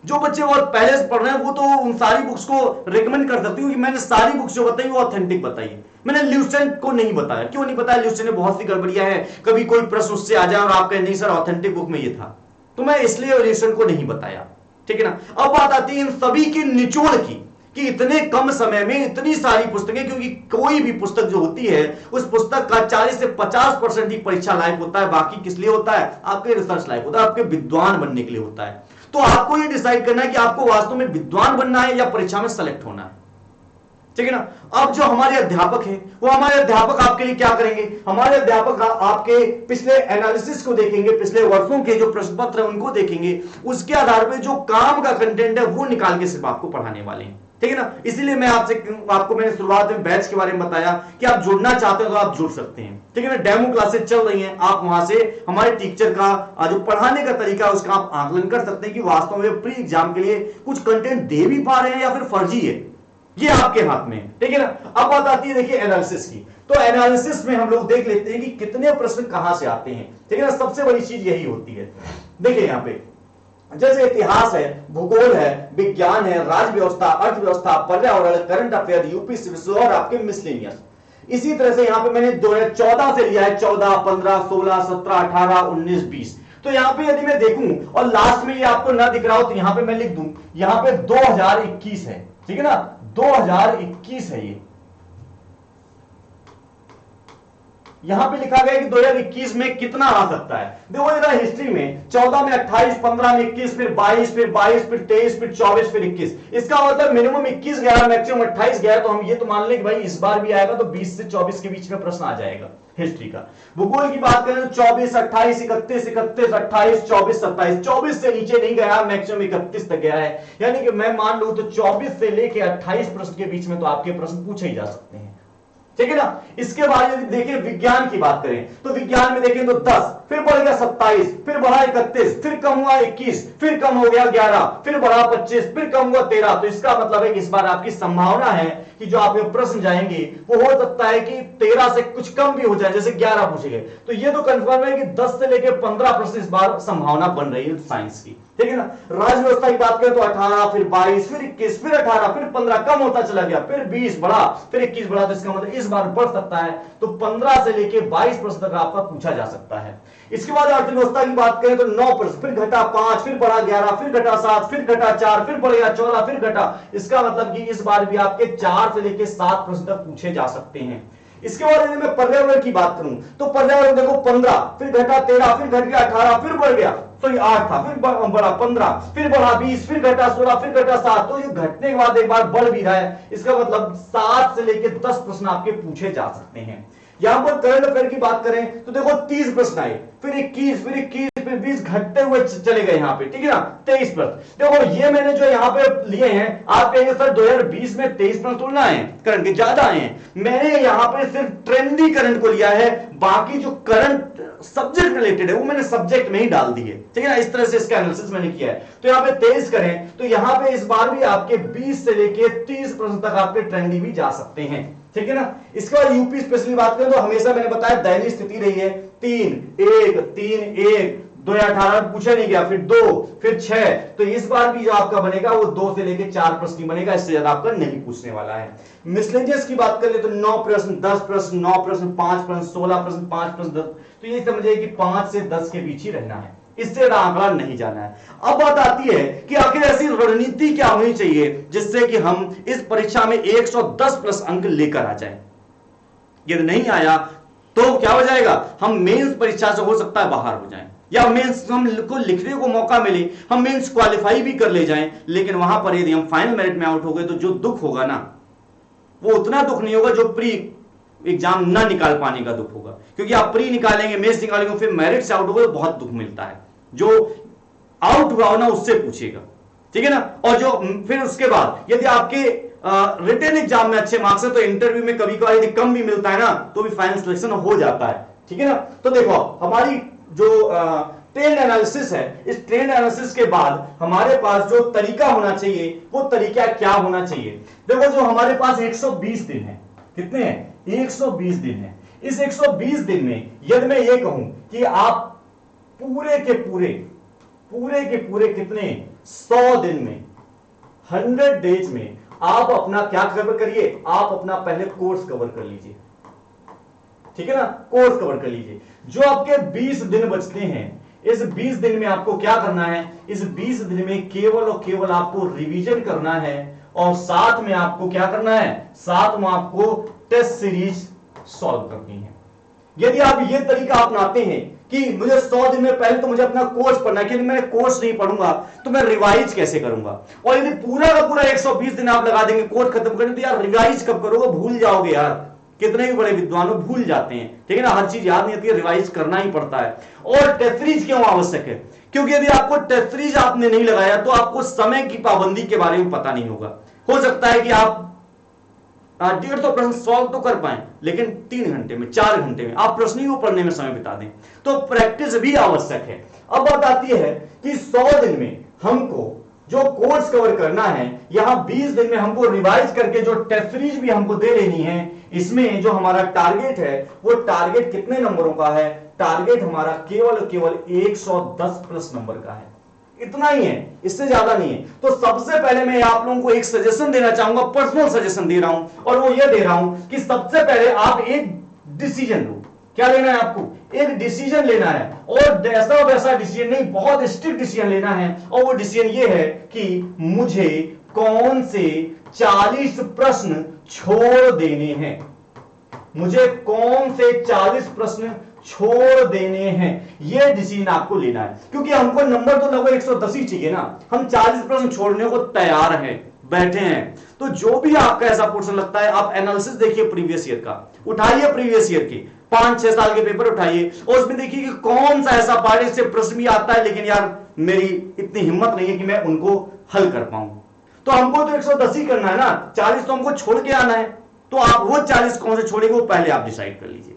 जो बच्चे बहुत पहले से पढ़ रहे हैं वो तो उन सारी बुक्स को रिकमेंड कर सकती हूँ, कि मैंने सारी बुक्स जो बताई वो ऑथेंटिक बताई है, मैंने ल्यूसेंट को नहीं बताया। क्यों नहीं बताया, ल्यूसेंट ने बहुत सी गड़बड़ियां है, कभी कोई प्रश्न उससे आ जाए और आप कहें नहीं सर ऑथेंटिक बुक में ये था, तो मैं इसलिए ल्यूसेंट को नहीं बताया, ठीक है ना। अब बात आती है इन सभी की निचोड़ की, कि इतने कम समय में इतनी सारी पुस्तकें, क्योंकि कोई भी पुस्तक जो होती है उस पुस्तक का 40 से 50% ही परीक्षा लायक होता है, बाकी किस लिए होता है, आपके रिसर्च लायक होता है, आपके विद्वान बनने के लिए होता है। तो आपको ये डिसाइड करना है कि आपको वास्तव में विद्वान बनना है या परीक्षा में सेलेक्ट होना है, ठीक है ना। अब जो हमारे अध्यापक हैं, वो हमारे अध्यापक आपके लिए क्या करेंगे, हमारे अध्यापक आपके पिछले एनालिसिस को देखेंगे, पिछले वर्षों के जो प्रश्न पत्र है उनको देखेंगे, उसके आधार पर जो काम का कंटेंट है वो निकाल के सिर्फ आपको पढ़ाने वाले हैं, ठीक है ना। इसीलिए मैं आपको मैंने शुरुआत में बैच के बारे में बताया कि आप जुड़ना चाहते हो तो आप जुड़ सकते हैं, ठीक है ना। डेमो क्लासेस चल रही हैं, आप वहां से हमारे टीचर का जो पढ़ाने का तरीका है उसका आप आकलन कर सकते हैं कि वास्तव में प्री एग्जाम के लिए कुछ कंटेंट दे भी पा रहे हैं या फिर फर्जी है, ये आपके हाथ में, ठीक है ना। अब बात आती है देखिए एनालिसिस की, तो एनालिसिस में हम लोग देख लेते हैं कि कितने प्रश्न कहां से आते हैं, ठीक है ना। सबसे बड़ी चीज यही होती है, देखिए यहां पे जैसे इतिहास है, भूगोल है, विज्ञान है, राज्य व्यवस्था, अर्थव्यवस्था, पर्यावरण, करंट अफेयर, यूपी सिविल और आपके मिसलेनियस। इसी तरह से यहां पे मैंने 2014 से लिया है, 14, 15, 16, 17, 18, 19, 20। तो यहां पे यदि मैं देखूं और लास्ट में ये आपको ना दिख रहा हो तो यहां पे मैं लिख दूं, यहां पे 2021 है, ठीक है ना, 2021 है यहां पे लिखा गया कि 2021 में कितना आ सकता है। देखो जरा हिस्ट्री में 14 में 28, 15 में 21, फिर 22, फिर 23, फिर 24, फिर 21। इसका मतलब मिनिमम 21 गया, मैक्सिमम 28 गया, तो हम ये तो मान लें कि भाई इस बार भी आएगा तो 20 से 24 के बीच में प्रश्न आ जाएगा हिस्ट्री का। भूगोल की बात करें तो 24, 28, 31, 31, 28, 24, 27, 24 से नीचे नहीं गया, मैक्सिमम 31 तक गया है। यानी कि मैं मान लूं तो 24 से लेके 28 प्रश्न के बीच में तो आपके प्रश्न पूछे ही जा सकते हैं, ठीक है ना। इसके बाद यदि देखें विज्ञान की बात करें तो विज्ञान में देखें तो 10, फिर बढ़ गया 27, फिर बढ़ा 31, फिर कम हुआ 21, फिर कम हो गया 11, फिर बढ़ा 25, फिर कम हुआ 13। तो इसका मतलब है कि इस बार आपकी संभावना है कि जो आपके प्रश्न जाएंगे वो हो सकता है कि 13 से कुछ कम भी हो जाए, जैसे 11 पूछे गए। तो ये तो कंफर्म है कि 10 से लेकर 15 प्रश्न इस बार संभावना बन रही है साइंस की, ठीक है ना। राज्य व्यवस्था की बात करें तो 18, फिर 22, फिर 21, फिर 18, फिर 15, कम होता चला गया, फिर 20 बढ़ा, फिर 21 बढ़ा। तो इसका मतलब इस बार बढ़ सकता है, तो 15 से लेकर 22 प्रश्न तक आपका पूछा जा सकता है। इसके बाद अर्थव्यवस्था की बात करें तो 9 प्रश्न, फिर घटा 5, फिर बढ़ा 11, फिर घटा 7, फिर घटा 4, फिर बढ़ गया 14, फिर घटा। इसका मतलब कि इस बार भी आपके 4 से लेकर 7 प्रश्न तक पूछे जा सकते हैं। इसके बाद यदि मैं पर्यावरण की बात करूं तो पर्यावरण देखो 15, फिर घटा 13, फिर घट गया 18, फिर बढ़ गया, तो ये 8 था, फिर बढ़ा 15, फिर बढ़ा 20, फिर घटा 16, फिर घटा 7। तो ये घटने के बाद एक बार बढ़ भी रहा है। इसका मतलब 7 से लेकर 10 प्रश्न आपके पूछे जा सकते हैं। यहां पर करंट अफेयर की बात करें तो देखो 30 प्रश्न आए, फिर 21, फिर 21, फिर 20, घटते हुए चले गए यहां पे, ठीक है ना। 23 प्रश्न देखो, ये मैंने जो यहां पे लिए हैं, आप कहेंगे सर 2020 में 23 प्रश्न तुलना है करंट के, ज्यादा आए हैं। मैंने यहां पे सिर्फ ट्रेंडी करंट को लिया है, बाकी जो करंट सब्जेक्ट रिलेटेड है वो मैंने सब्जेक्ट में ही डाल दी है, ठीक है ना। इस तरह से इसका एनालिसिस मैंने किया है। तो यहां पे 23 करें तो यहां पे इस बार भी आपके 20 से लेके 30 प्रश्न तक आपके ट्रेंडी भी जा सकते हैं, ठीक है ना। इसके बाद यूपी स्पेशली बात करें तो हमेशा मैंने बताया दयनीय स्थिति रही है, 3, 1, 3, 1, 2018 पूछा नहीं गया, फिर 2, फिर 6। तो इस बार भी जो आपका बनेगा वो 2 से लेकर 4 प्रश्न ही बनेगा, इससे ज्यादा आपका नहीं पूछने वाला है। मिसलेनियस की बात कर ले तो 9 प्रश्न, 10 प्रश्न, 9 प्रश्न, 5 प्रश्न, 16 प्रश्न, 5 प्रश्न, 10। तो ये समझिए कि 5 से 10 के बीच ही रहना है, इससे ज्यादा आंकड़ा नहीं जाना है। अब बात आती है कि आखिर ऐसी रणनीति क्या होनी चाहिए जिससे कि हम इस परीक्षा में 110 प्लस अंक लेकर आ जाए। यदि नहीं आया तो क्या हो जाएगा, हम मेंस परीक्षा से हो सकता है बाहर हो जाएं, या मेंस हमको लिखने को मौका मिले, हम मेंस क्वालिफाई भी कर ले जाएं, लेकिन वहां पर यदि हम फाइनल मेरिट में आउट हो गए तो जो दुख होगा ना, वो उतना दुख नहीं होगा जो प्री एग्जाम ना निकाल पाने का दुख होगा। क्योंकि आप प्री निकालेंगे, मेंस निकालेंगे, फिर मेरिट से आउट हो गए तो बहुत दुख मिलता है। जो आउट हुआ हो ना उससे पूछेगा, ठीक है ना। और जो फिर उसके बाद यदि आपके रिटन एग्जाम में अच्छे मार्क्स है तो इंटरव्यू में कभी कभार यदि कम भी मिलता है ना तो भी फाइनल सिलेक्शन हो जाता है, ठीक है ना। तो देखो हमारी जो ट्रेंड एनालिसिस है, इस ट्रेंड एनालिसिस के बाद हमारे पास जो तरीका होना चाहिए वो तरीका क्या होना चाहिए। देखो जो हमारे पास 120 दिन है, कितने हैं, 120 दिन है। इस 120 दिन में यदि मैं ये कहूं कि आप पूरे के पूरे कितने 100 दिन में, 100 डेज में आप अपना क्या कवर करिए, आप अपना पहले कोर्स कवर कर लीजिए, ठीक है ना। कोर्स कवर कर लीजिए। जो आपके 20 दिन बचते हैं, इस 20 दिन में आपको क्या करना है, इस 20 दिन में केवल और केवल आपको रिवीजन करना है, और साथ में आपको क्या करना है, साथ में आपको टेस्ट सीरीज सॉल्व करनी है। यदि आप ये तरीका अपनाते हैं कि मुझे 100 दिन में पहले तो मुझे अपना कोर्स पढ़ना है, कि मैं कोर्स नहीं पढ़ूंगा तो मैं रिवाइज कैसे करूंगा। और यदि पूरा का पूरा 120 दिन आप लगा देंगे कोर्स खत्म करने, तो यार रिवाइज कब करोगे, भूल जाओगे यार। कितने भी बड़े विद्वान भूल जाते हैं, ठीक है ना। हर चीज याद नहीं आती है, रिवाइज करना ही पड़ता है। और टेस्ट सीरीज क्यों आवश्यक है, क्योंकि यदि आपको टेस्ट सीरीज आपने नहीं लगाया तो आपको समय की पाबंदी के बारे में पता नहीं होगा। हो सकता है कि आप 150 प्रश्न सॉल्व तो कर पाए, लेकिन 3 घंटे में, 4 घंटे में आप प्रश्न ही पढ़ने में समय बिता दें, तो प्रैक्टिस भी आवश्यक है। अब बात आती है कि 100 दिन में हमको जो कोर्स कवर करना है, यहां 20 दिन में हमको रिवाइज करके जो टेस्ट सीरीज भी हमको दे लेनी है। इसमें जो हमारा टारगेट है वो टारगेट कितने नंबरों का है, टारगेट हमारा केवल 110 प्लस नंबर का है, इतना ही है, इससे ज्यादा नहीं है। तो सबसे पहले मैं आप लोगों को एक सजेशन देना चाहूंगा, पर्सनल सजेशन दे रहा हूं, और वो ये दे रहा हूं कि सबसे पहले आप एक डिसीजन लो। क्या लेना है आपको, एक डिसीजन लेना है, और ऐसा वैसा डिसीजन नहीं, बहुत स्ट्रिक्ट डिसीजन लेना है। और वो डिसीजन ये है कि मुझे कौन से 40 प्रश्न छोड़ देने हैं, मुझे कौन से 40 प्रश्न छोड़ देने हैं, यह डिसीजन आपको लेना है। क्योंकि हमको नंबर तो लगभग 110 ही चाहिए ना, हम 40 प्रश्न छोड़ने को तैयार हैं, बैठे हैं। तो जो भी आपका ऐसा पोर्शन लगता है, आप एनालिसिस देखिए प्रीवियस ईयर का, उठाइए प्रीवियस ईयर के 5-6 साल के पेपर उठाइए और उसमें देखिए कि कौन सा ऐसा पार्ट इससे प्रश्न भी आता है लेकिन यार मेरी इतनी हिम्मत नहीं है कि मैं उनको हल कर पाऊं। तो हमको तो 110 ही करना है ना, 40 तो हमको छोड़ के आना है। तो आप वो 40 कौन से छोड़ेंगे वो पहले आप डिसाइड कर लीजिए।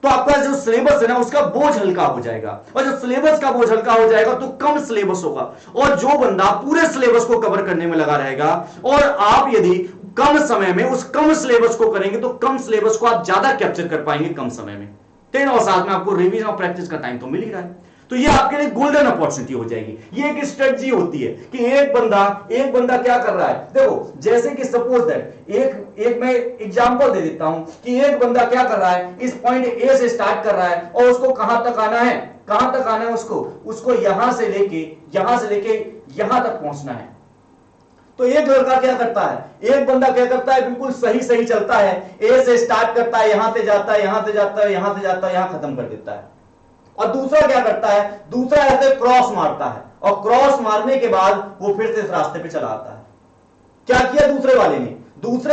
तो आपका जो सिलेबस है ना उसका बोझ हल्का हो जाएगा, और जब सिलेबस का बोझ हल्का हो जाएगा तो कम सिलेबस होगा। और जो बंदा पूरे सिलेबस को कवर करने में लगा रहेगा, और आप यदि कम समय में उस कम सिलेबस को करेंगे तो कम सिलेबस को आप ज्यादा कैप्चर कर पाएंगे कम समय में। तेन और साथ में आपको रिवीजन और प्रैक्टिस का टाइम तो मिल ही रहा है। तो ये आपके लिए गोल्डन अपॉर्चुनिटी हो जाएगी। ये एक स्ट्रेटजी होती है कि एक बंदा क्या कर रहा है। देखो जैसे कि सपोज दैट एक मैं एग्जांपल दे देता हूं कि एक बंदा क्या कर रहा है, इस पॉइंट ए से स्टार्ट कर रहा है और उसको कहां तक आना है, उसको यहां से लेके यहां तक पहुंचना है। तो एक लड़का क्या करता है, एक बंदा क्या करता है, बिल्कुल सही चलता है, ए से स्टार्ट करता है, यहां से जाता है, यहां खत्म कर देता है। और दूसरा क्या करता है, दूसरा ऐसे क्रॉस मारता है और क्रॉस मारने के बाद वो फिर से इस रास्ते पे चला आता है। क्या किया दूसरे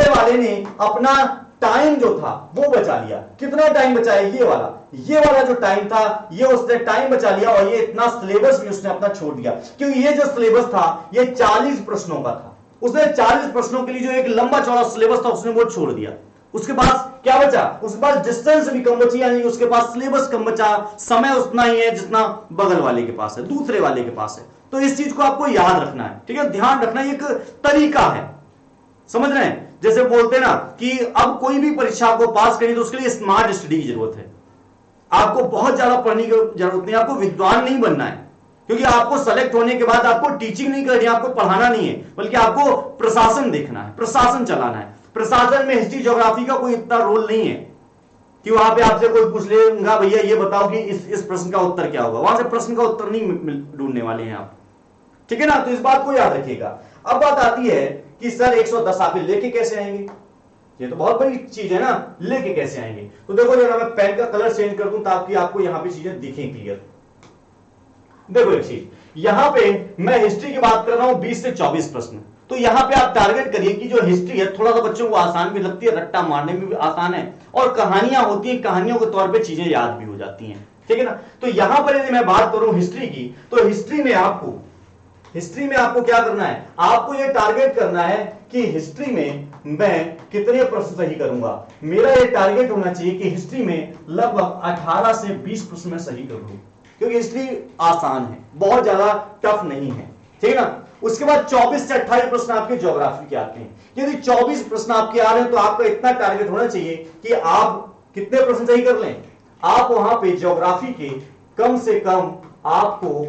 वाले ने अपना टाइम जो था वो बचा लिया। कितना टाइम बचाया, ये वाला जो टाइम था ये उसने टाइम बचा लिया, और ये इतना सिलेबस भी उसने अपना छोड़ दिया। क्योंकि ये जो सिलेबस था ये 40 प्रश्नों का था, उसने 40 प्रश्नों के लिए जो एक लंबा चौड़ा सिलेबस था उसने वो छोड़ दिया। उसके पास क्या बचा, उसके पास डिस्टेंस भी कम बची, यानी उसके पास सिलेबस कम बचा, समय उतना ही है जितना बगल वाले के पास है, दूसरे वाले के पास है। तो इस चीज को आपको याद रखना है, ठीक है, ध्यान रखना। एक तरीका है, समझ रहे हैं। जैसे बोलते हैं ना कि अब कोई भी परीक्षा को पास करें तो उसके लिए स्मार्ट स्टडी की जरूरत है। आपको बहुत ज्यादा पढ़ने की जरूरत नहीं, आपको विद्वान नहीं बनना है। क्योंकि आपको सेलेक्ट होने के बाद आपको टीचिंग नहीं करनी है, आपको पढ़ाना नहीं है, बल्कि आपको प्रशासन देखना है, प्रशासन चलाना है। प्रशासन में हिस्ट्री ज्योग्राफी का कोई इतना रोल नहीं है कि वहां पे आपसे कोई पूछ लेगा भैया ये बताओ कि इस प्रश्न का उत्तर क्या होगा, वहां से प्रश्न का उत्तर नहीं ढूंढने वाले हैं आप, ठीक है ना। तो इस बात को याद रखिएगा। अब बात आती है कि सर 110 आप लेके कैसे आएंगे, ये तो बहुत बड़ी चीज है ना, लेके कैसे आएंगे। तो देखो जरा मैं पेन का कलर चेंज कर दूं ताकि आपको यहां पे चीजें दिखें क्लियर। देखो एक चीज, यहां पे मैं हिस्ट्री की बात कर रहा हूं 20 से 24 प्रश्न। तो यहां पे आप टारगेट करिए कि जो हिस्ट्री है थोड़ा सा बच्चों को आसान भी लगती है, रट्टा मारने में भी आसान है, और कहानियां होती है, कहानियों के तौर पे चीजें याद भी हो जाती हैं, ठीक है ना। तो यहां पर यदि मैं बात करूं हिस्ट्री की, तो हिस्ट्री में आपको क्या करना है, आपको यह टारगेट करना है कि हिस्ट्री में मैं कितने प्रश्न सही करूंगा। मेरा यह टारगेट होना चाहिए कि हिस्ट्री में लगभग 18 से 20 प्रश्न मैं सही कर लूं, क्योंकि हिस्ट्री आसान है, बहुत ज्यादा टफ नहीं है, ठीक है ना। उसके बाद 24 से 28 प्रश्न आपके ज्योग्राफी के आते हैं। यदि 24 प्रश्न आपके आ रहे हैं तो आपका इतना टारगेट होना चाहिए कि आप कितने प्रश्न सही कर लें। आप वहां पे ज्योग्राफी के कम से कम आपको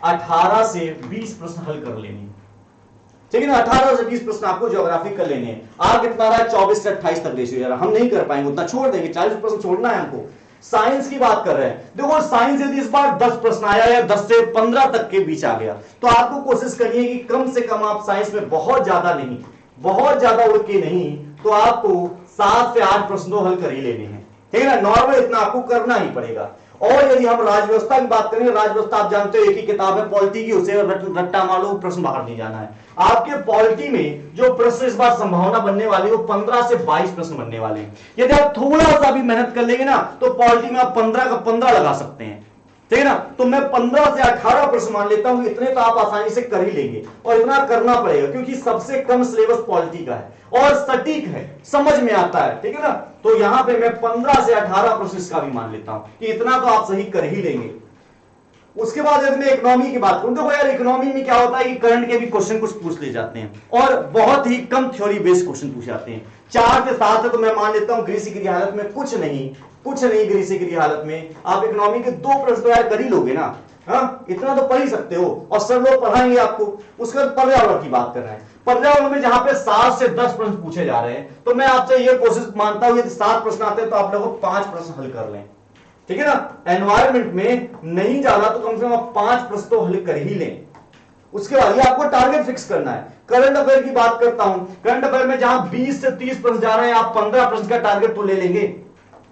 18 से 20 प्रश्न हल कर लेने, ठीक है ना। 18 से 20 प्रश्न आपको ज्योग्राफी कर लेने हैं। आप कितना रहा 24 से 28 तक रेशियो, हम नहीं कर पाएंगे उतना, छोड़ देंगे, 40 प्रश्न छोड़ना है हमको। साइंस की बात कर रहे हैं, देखो साइंस यदि इस बार 10 प्रश्न आया या 10 से 15 तक के बीच आ गया तो आपको कोशिश करनी है कि कम से कम आप साइंस में बहुत ज्यादा उड़ के नहीं तो आपको 7 से 8 प्रश्न तो हल कर ही लेने हैं, ठीक है ना। नॉर्मल इतना आपको करना ही पड़ेगा। और यदि हम राजव्यवस्था की बात करें, राजव्यवस्था आप जानते हो एक ही किताब है पॉलिटी की, उसे रट्टा मारो, प्रश्न बाहर नहीं जाना है। आपके पॉलिटी में जो प्रश्न इस बार संभावना बनने वाली है वो 15 से 22 प्रश्न बनने वाले हैं। यदि आप थोड़ा सा भी मेहनत कर लेंगे ना तो पॉलिटी में आप 15 का 15 लगा सकते हैं, ठीक है ना। तो मैं 15 से 18 प्रश्न मान लेता हूं, इतने तो आप आसानी से कर ही लेंगे, और इतना करना पड़ेगा क्योंकि सबसे कम सिलेबस पॉलिटी का है और सटीक है, समझ में आता है, ठीक है ना। तो यहां पे मैं 15 से 18 प्रश्न इसका भी मान लेता हूं कि इतना तो आप सही कर ही लेंगे। उसके बाद यदि मैं इकोनॉमी की बात करूं, देखो यार इकोनॉमी में क्या होता है कि करंट के भी क्वेश्चन कुछ पूछ ले जाते हैं और बहुत ही कम थ्योरी बेस्ड क्वेश्चन पूछ जाते हैं। 4 से 7 है तो मैं मान लेता हूं गृह की हालत में कुछ नहीं गृह की हालत में आप इकोनॉमी के 2 प्रश्न तो यार कर ही लोगे ना, हाँ इतना तो पढ़ ही सकते हो, और सर लोग पढ़ाएंगे आपको। उसके बाद पर्यावरण की बात कर रहे हैं, पर्यावरण में जहां पे 7 से 10 प्रश्न पूछे जा रहे हैं तो मैं आपसे ये कोशिश मानता हूं यदि 7 प्रश्न आते हैं तो आप लोगों 5 प्रश्न हल कर लें, ठीक है ना। एनवायरमेंट में नहीं जाना तो कम से कम 5 प्रश्न तो हल कर ही लें। उसके बाद ये आपको टारगेट फिक्स करना है। करंट अफेयर की बात करता हूं, करंट अफेयर में जहां 20 से 30 प्रश्न जा रहे हैं, आप 15% का टारगेट तो ले लेंगे,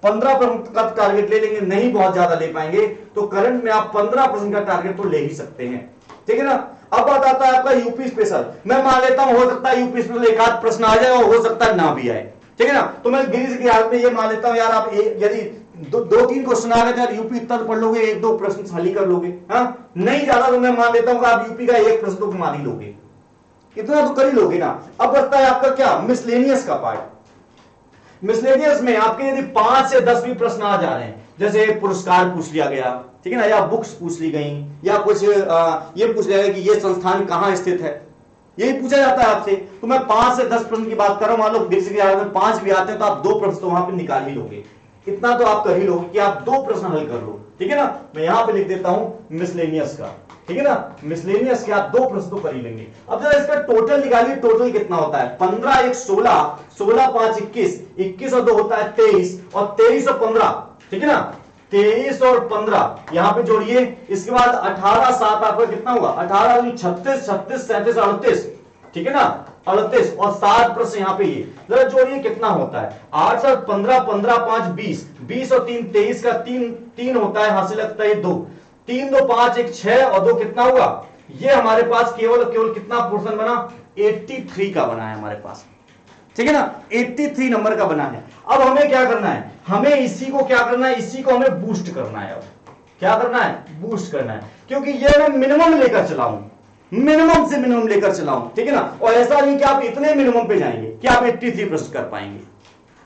15% का टारगेट ले लेंगे, नहीं बहुत ज्यादा ले पाएंगे तो करंट में आप 15% का टारगेट तो ले ही सकते हैं, ठीक है ना। अब बात आता है आपका यूपी स्पेशल। मैं मान लेता हूं हो सकता है यूपी स्पेशल एक आध प्रश्न आ जाए और हो सकता है ना भी आए, ठीक है ना। तो मैं गिरीश की हालत में ये मान लेता हूं यार आप यदि दो तीन क्वेश्चन आ गए तो यार यूपी इतना तो पढ़ लोगे, एक दो प्रश्न हल ही कर लोगे, हाँ नहीं ज्यादा तो मैं मान लेता हूं कि आप यूपी का एक प्रश्न तो मार ही लोगे, इतना तो कर ही लोगे ना। अब बचता है आपका क्या, मिसलेनियस का पार्ट। मिसलेनियस में आपके यदि 5 से 10 भी प्रश्न आ जा रहे हैं, जैसे पुरस्कार पूछ लिया गया, ठीक है ना, या बुक्स पूछ ली गई, या कुछ ये पूछ लिया गया कि ये संस्थान कहां स्थित है, यही पूछा जाता है आपसे। तो मैं 5 से 10 प्रश्न की बात कर रहा हूं, मान लो बेसिक में 5 भी आते हैं तो आप 2 प्रश्न तो वहां पे निकाल ही लोगे, इतना तो आप कर ही लोगे कि आप 2 प्रश्न हल कर लो, ठीक है ना। मैं यहां पे लिख देता हूं मिसलेनियस का, ठीक है ना, मिसलेनियस के आप 2 प्रश्न तो कर ही लेंगे। अब जरा इसका टोटल निकालिए, टोटल कितना होता है, 15 1 16, 16 5 21, 21 और 2 होता है 23, और 23 और 15, ठीक है ना, 23 और 15 यहां पे जोड़िए। इसके बाद 18 7 आपका कितना हुआ, 18 36 36 37 38, ठीक है ना, 38 और 7 प्रश्न यहां पे, ये जरा जोड़िए कितना होता है, 8 7 15 15 5 20, 20 और 3 23 का 3 होता है, हासिल लगता है 2, 3 2 5 1 6 और 2 कितना हुआ, ये हमारे पास केवल कितना पोर्शन बना, 83 का बना है हमारे पास, ठीक है ना, 83 नंबर का बना है। अब हमें क्या करना है, हमें इसी को क्या करना है, इसी को हमें बूस्ट करना है। अब क्या करना है, बूस्ट करना है, क्योंकि ये मैं मिनिमम लेकर चला हूं, मिनिमम से मिनिमम लेकर चला हूं, ठीक है ना। और ऐसा नहीं कि आप इतने मिनिमम पे जाएंगे कि आप 83% कर पाएंगे,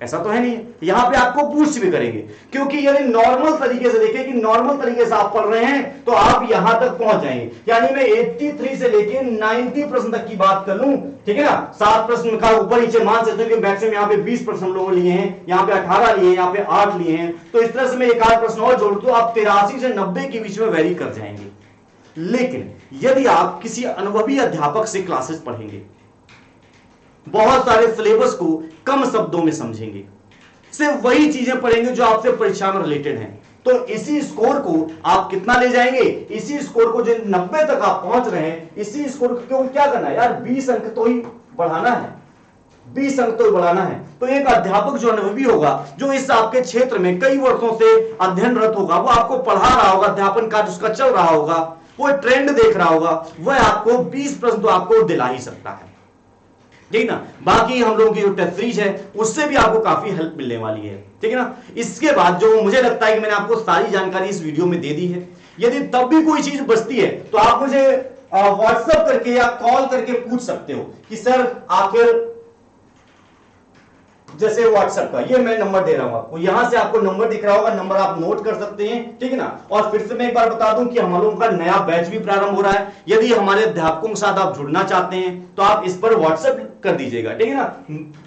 ऐसा तो है नहीं। यहां पे आपको बूस्ट भी करेंगे, क्योंकि यदि नॉर्मल तरीके से देखें कि नॉर्मल तरीके से आप पढ़ रहे हैं तो आप यहां तक पहुंच जाएंगे। यानी मैं 83 से लेके 90% तक की बात कर लूं, ठीक है ना, 7 प्रश्न का ऊपर नीचे मान सकते हैं कि मैक्सिमम यहां पे 20 प्रश्न लोगों लिए हैं, यहां पे 18 लिए हैं, यहां पे 8 लिए हैं, तो इस तरह से मैं एक आध प्रश्न और जोड़ दूं, आप 83 से 90 के बीच में वेरी कर जाएंगे। लेकिन यदि आप किसी अनुभवी अध्यापक से क्लासेस पढ़ेंगे, बहुत सारे सिलेबस को कम शब्दों में समझेंगे, सिर्फ वही चीजें पढ़ेंगे जो आपसे परीक्षा में रिलेटेड हैं, तो इसी स्कोर को आप कितना ले जाएंगे, इसी स्कोर को जो 90 तक आप पहुंच रहे हैं, इसी स्कोर को क्या करना है यार, 20 अंक तो ही बढ़ाना है, 20 अंक तो बढ़ाना है। तो एक अध्यापक जो अनुभवी होगा, जो इस आपके क्षेत्र में कई वर्षों से अध्ययनरत होगा, वो आपको पढ़ा रहा होगा, अध्यापन कार्य उसका चल रहा होगा, वो ट्रेंड देख रहा होगा, वह आपको 20 प्रश्न तो आपको दिला ही सकता है, ठीक ना। बाकी हम लोगों की जो टेस्ट सीरीज है उससे भी आपको काफी हेल्प मिलने वाली है, ठीक है ना। इसके बाद जो मुझे लगता है कि मैंने आपको सारी जानकारी इस वीडियो में दे दी है, यदि तब भी कोई चीज बचती है तो आप मुझे व्हाट्सएप करके या कॉल करके पूछ सकते हो कि सर आखिर, जैसे व्हाट्सएप का ये मैं नंबर दे रहा हूं आपको, यहां से आपको नंबर दिख रहा होगा, नंबर आप नोट कर सकते हैं, ठीक है ना। और फिर से मैं एक बार बता दूं कि हम लोगों का नया बैच भी प्रारंभ हो रहा है, यदि हमारे अध्यापकों के साथ आप जुड़ना चाहते हैं तो आप इस पर व्हाट्सएप कर दीजिएगा, ठीक है ना।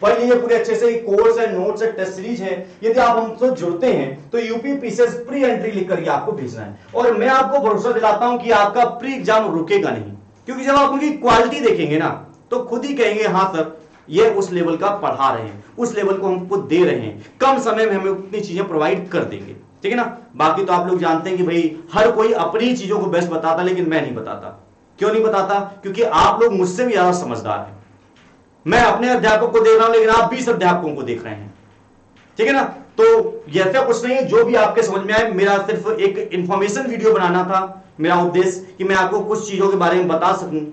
पढ़ लीजिए पूरे अच्छे से, कोर्स है, नोट्स है, टेस्ट सीरीज है। यदि आप हमसे जुड़ते हैं तो यूपी पीसीएस प्री एंट्री लिख करके आपको भेजना है, और मैं आपको भरोसा दिलाता हूं कि आपका प्री एग्जाम रुकेगा नहीं, क्योंकि जब आप उनकी क्वालिटी देखेंगे ना तो खुद ही कहेंगे हाँ सर ये उस लेवल का पढ़ा रहे हैं, उस लेवल को हमको दे रहे हैं, कम समय में हमें उतनी चीजें प्रोवाइड कर देंगे, ठीक है ना। बाकी तो आप लोग जानते हैं कि भाई हर कोई अपनी चीजों को बेस्ट बताता, लेकिन मैं नहीं बताता। क्यों नहीं बताता, क्योंकि आप लोग मुझसे भी ज्यादा समझदार हैं। मैं अपने अध्यापक को देख रहा हूं, लेकिन आप 20 अध्यापकों को देख रहे हैं, ठीक है ना। तो ऐसा कुछ नहीं है, जो भी आपके समझ में आए, मेरा सिर्फ एक इंफॉर्मेशन वीडियो बनाना था मेरा उद्देश्य, कि मैं आपको कुछ चीजों के बारे में बता सकूं।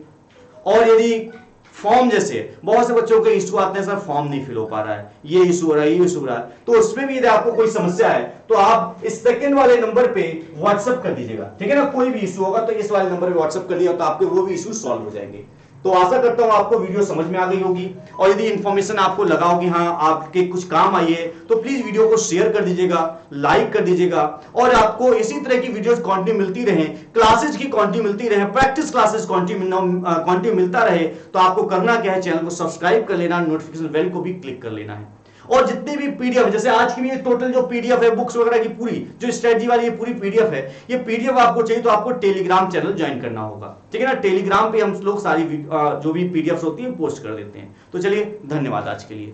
और यदि फॉर्म, जैसे बहुत से बच्चों के इशू आते हैं, सर फॉर्म नहीं फिल हो पा रहा है, ये इशू हो रहा है, ये इशू हो रहा है, तो उसमें भी यदि आपको कोई समस्या है तो आप इस सेकंड वाले नंबर पे व्हाट्सएप कर दीजिएगा, ठीक है ना। कोई भी इशू होगा तो इस वाले नंबर पे व्हाट्सएप कर दिया तो आपके वो भी इशू सॉल्व हो जाएंगे। तो आशा करता हूं आपको वीडियो समझ में आ गई होगी, और यदि इंफॉर्मेशन आपको लगा हो कि हाँ आपके कुछ काम आई है तो प्लीज वीडियो को शेयर कर दीजिएगा, लाइक कर दीजिएगा। और आपको इसी तरह की वीडियोस कंटिन्यू मिलती रहे, क्लासेज की कंटिन्यू मिलती रहे, प्रैक्टिस क्लासेस कंटिन्यू मिलता रहे, तो आपको करना क्या है, चैनल को सब्सक्राइब कर लेना, नोटिफिकेशन बेल को भी क्लिक कर लेना है। और जितने भी पीडीएफ, जैसे आज की भी टोटल जो पीडीएफ है बुक्स वगैरह की पूरी जो स्ट्रेटजी वाली ये पूरी पीडीएफ है, ये पीडीएफ आपको चाहिए तो आपको टेलीग्राम चैनल ज्वाइन करना होगा, ठीक है ना। टेलीग्राम पे हम लोग सारी जो भी पीडीएफ होती है पोस्ट कर देते हैं। तो चलिए, धन्यवाद आज के लिए।